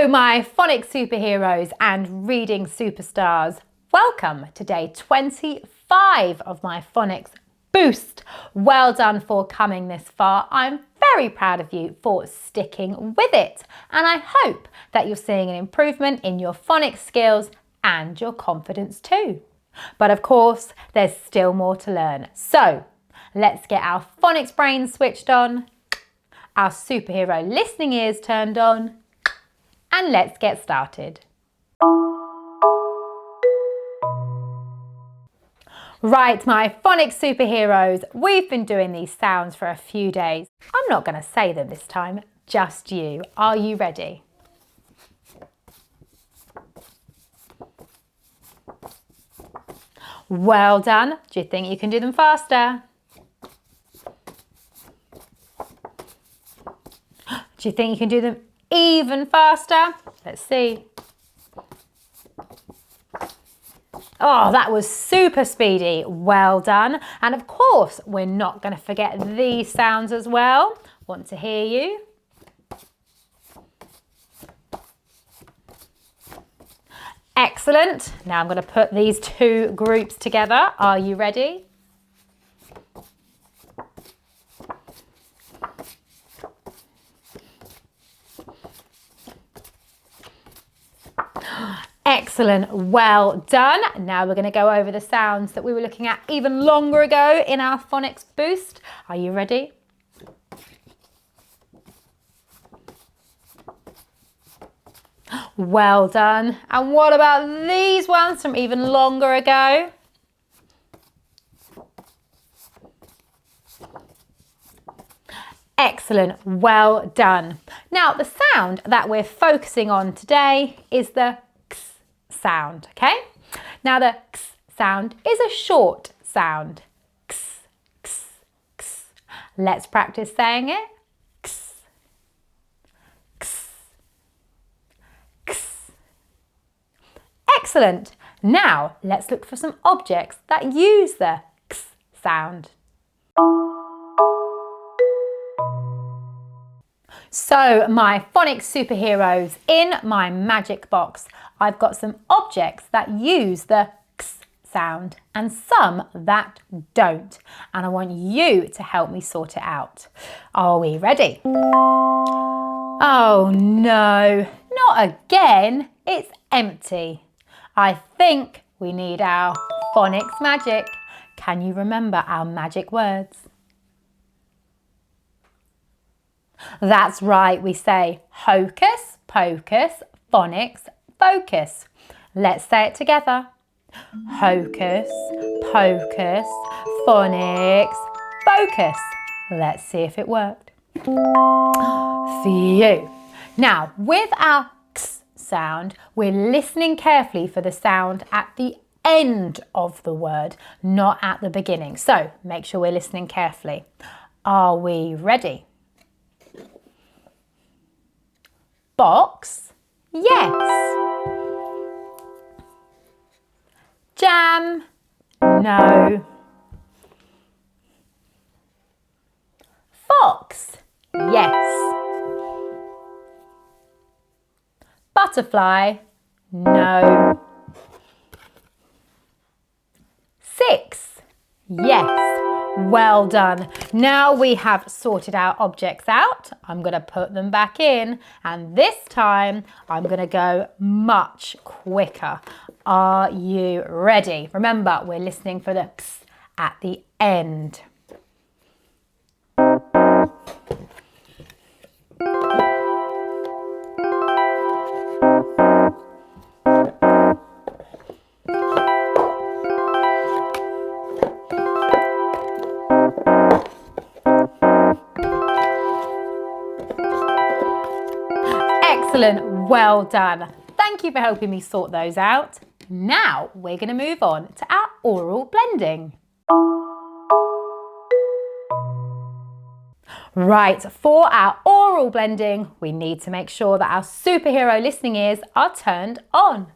Hello, my phonics superheroes and reading superstars. Welcome to day 25 of my Phonics Boost. Well done for coming this far. I'm very proud of you for sticking with it. And I hope that you're seeing an improvement in your phonics skills and your confidence too. But of course, there's still more to learn. So let's get our phonics brains switched on, our superhero listening ears turned on, and let's get started. Right, my phonics superheroes, we've been doing these sounds for a few days. I'm not going to say them this time, just you. Are you ready? Well done. Do you think you can do them faster? Do you think you can do them even faster? Let's see. Oh, that was super speedy. Well done. And of course, we're not going to forget these sounds as well. Want to hear you. Excellent. Now I'm going to put these two groups together. Are you ready? Excellent, well done. Now we're going to go over the sounds that we were looking at even longer ago in our Phonics Boost. Are you ready? Well done. And what about these ones from even longer ago? Excellent, well done. Now the sound that we're focusing on today is the x sound, okay? Now the x sound is a short sound. X, x, x. Let's practice saying it. X, x, x. Excellent. Now let's look for some objects that use the x sound. So my phonics superheroes, in my magic box, I've got some objects that use the x sound and some that don't. And I want you to help me sort it out. Are we ready? Oh no, not again. It's empty. I think we need our phonics magic. Can you remember our magic words? That's right, we say hocus pocus, phonics, focus. Let's say it together. Hocus pocus, phonics, focus. Let's see if it worked. Phew. Now, with our x sound, we're listening carefully for the sound at the end of the word, not at the beginning. So make sure we're listening carefully. Are we ready? Box, yes. Jam, no. Fox, yes. Butterfly, no. 6, yes. Well done. Now we have sorted our objects out. I'm going to put them back in, and this time I'm going to go much quicker. Are you ready? Remember, we're listening for the x at the end. Excellent, well done. Thank you for helping me sort those out. Now we're going to move on to our oral blending. Right, for our oral blending, we need to make sure that our superhero listening ears are turned on.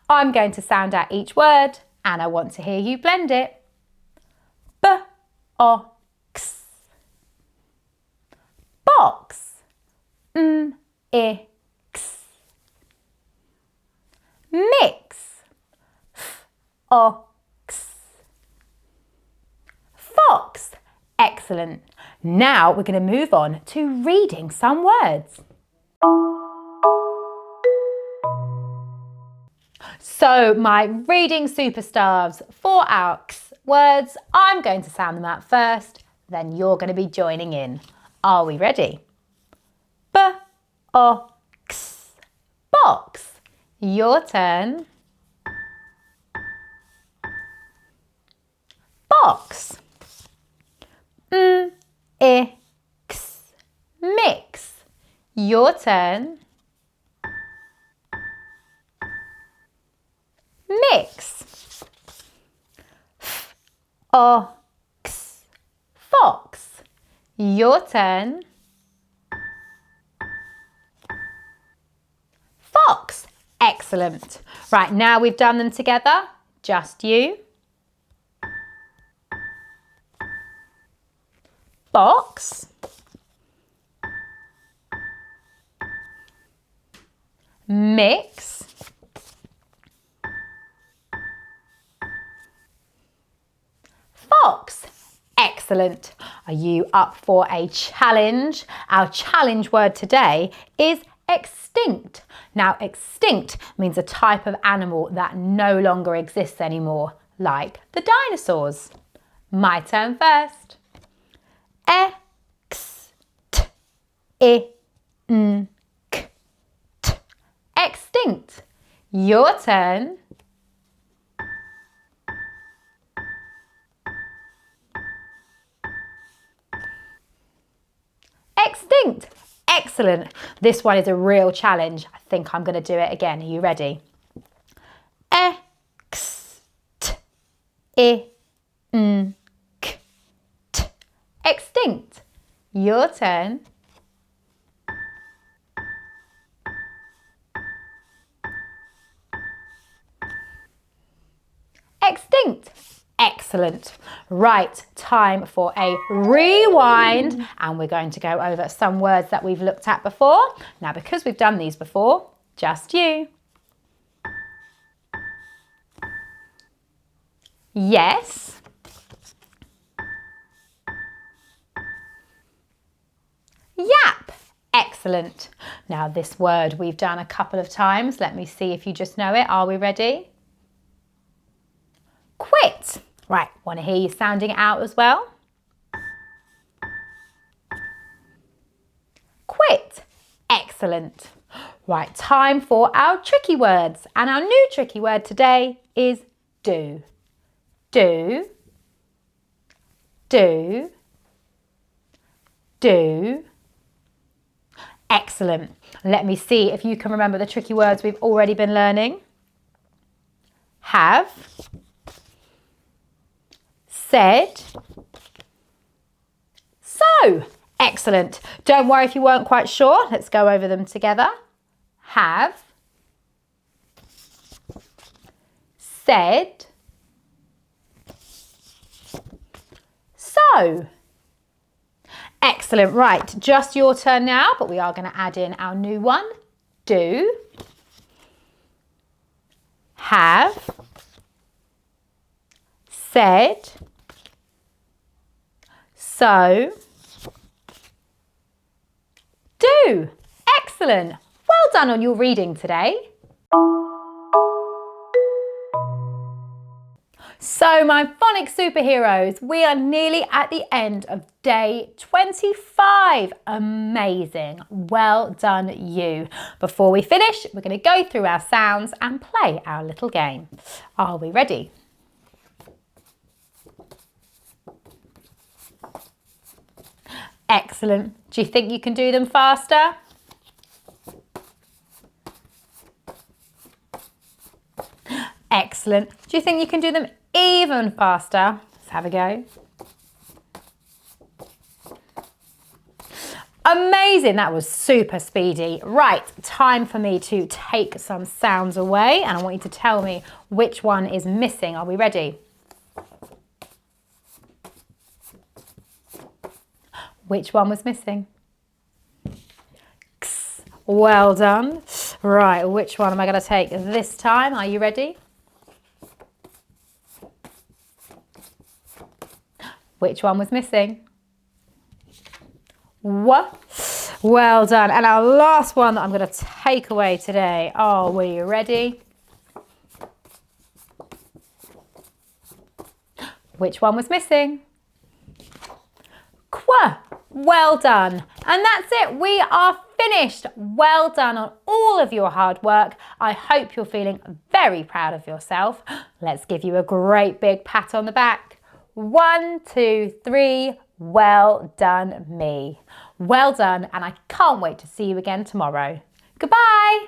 I'm going to sound out each word and I want to hear you blend it. B-o-x. Box. M-I-x. Excellent. Now we're going to move on to reading some words. So my reading superstars for our words, I'm going to sound them out first, then you're going to be joining in. Are we ready? B-O-X, box. Your turn. Box. M-I-X, mix. Your turn. Mix. F-O-X, fox. Your turn. Fox. Excellent. Right, now we've done them together, just you. Box. Mix. Fox. Excellent. Are you up for a challenge? Our challenge word today is extinct. Now, extinct means a type of animal that no longer exists anymore, like the dinosaurs. My turn first. Extinct. Extinct. Your turn. Extinct. Excellent. This one is a real challenge. I think I'm going to do it again. Are you ready? Extinct. Your turn. Extinct. Excellent. Right, time for a rewind, and we're going to go over some words that we've looked at before. Now, because we've done these before, just you. Yes. Yap. Excellent. Now, this word we've done a couple of times. Let me see if you just know it. Are we ready? Quit. Right, want to hear you sounding it out as well? Quit. Excellent. Right, time for our tricky words. And our new tricky word today is do. Do. Do. Do. Excellent. Let me see if you can remember the tricky words we've already been learning. Have. Said. So, excellent. Don't worry if you weren't quite sure. Let's go over them together. Have. Said. So. Excellent. Right, just your turn now, but we are going to add in our new one. Do. Have. Said. So. Do. Excellent. Well done on your reading today. So my phonics superheroes, we are nearly at the end of day 25. Amazing. Well done you. Before we finish, we're going to go through our sounds and play our little game. Are we ready? Excellent. Do you think you can do them faster? Excellent. Do you think you can do them even faster? Let's have a go. Amazing. That was super speedy. Right, time for me to take some sounds away, and I want you to tell me which one is missing. Are we ready? Which one was missing? X. Well done. Right, which one am I going to take this time? Are you ready? Which one was missing? Well done. And our last one that I'm going to take away today. Oh, were you ready? Which one was missing? Qua. Well done. And that's it. We are finished. Well done on all of your hard work. I hope you're feeling very proud of yourself. Let's give you a great big pat on the back. 1, 2, 3. Well done, me. Well done, and I can't wait to see you again tomorrow. Goodbye.